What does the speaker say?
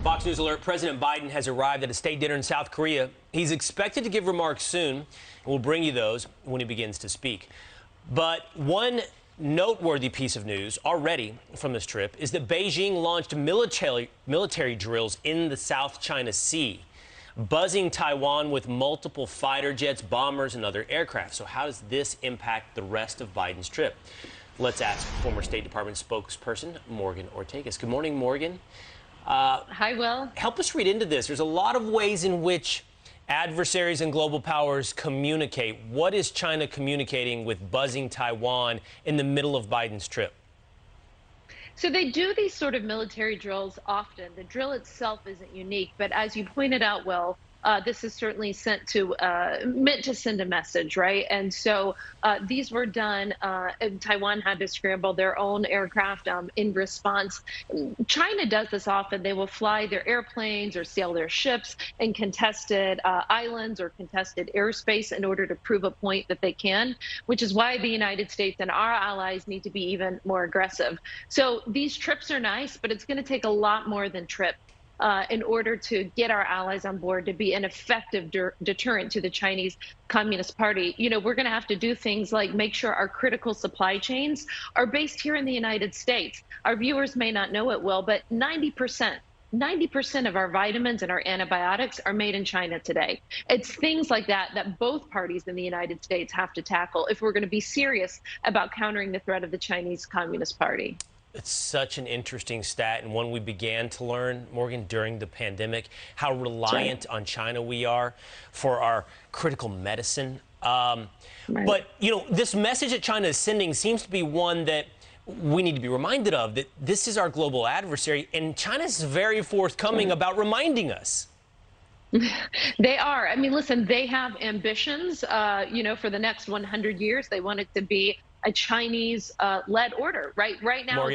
Fox News alert, President Biden has arrived at a state dinner in South Korea. He's expected to give remarks soon, and we'll bring you those when he begins to speak. But one noteworthy piece of news already from this trip is that Beijing launched military drills in the South China Sea, buzzing Taiwan with multiple fighter jets, bombers, and other aircraft. So how does this impact the rest of Biden's trip? Let's ask former State Department spokesperson Morgan Ortagus. Good morning, Morgan. Hi, Will. Help us read into this. There's a lot of ways in which adversaries and global powers communicate. What is China communicating with buzzing Taiwan in the middle of Biden's trip? So they do these sort of military drills often. The drill itself isn't unique, but as you pointed out, Will, this is certainly meant to send a message, right? And so these were done, and Taiwan had to scramble their own aircraft in response. China does this often. They will fly their airplanes or sail their ships in contested islands or contested airspace in order to prove a point that they can, which is why the United States and our allies need to be even more aggressive. So these trips are nice, but it's going to take a lot more than trips. In order to get our allies on board to be an effective deterrent to the Chinese Communist Party. You know, we're going to have to do things like make sure our critical supply chains are based here in the United States. Our viewers may not know it, Will, but 90% of our vitamins and our antibiotics are made in China today. It's things like that that both parties in the United States have to tackle if we're going to be serious about countering the threat of the Chinese Communist Party. It's such an interesting stat, and one we began to learn, Morgan, during the pandemic, how reliant on China we are for our critical medicine. Right. But, you know, this message that China is sending seems to be one that we need to be reminded of, that this is our global adversary, and China is very forthcoming about reminding us. They are. I mean, listen, they have ambitions, you know, for the next 100 years. They want it to be a Chinese-led order. Right now. Morgan.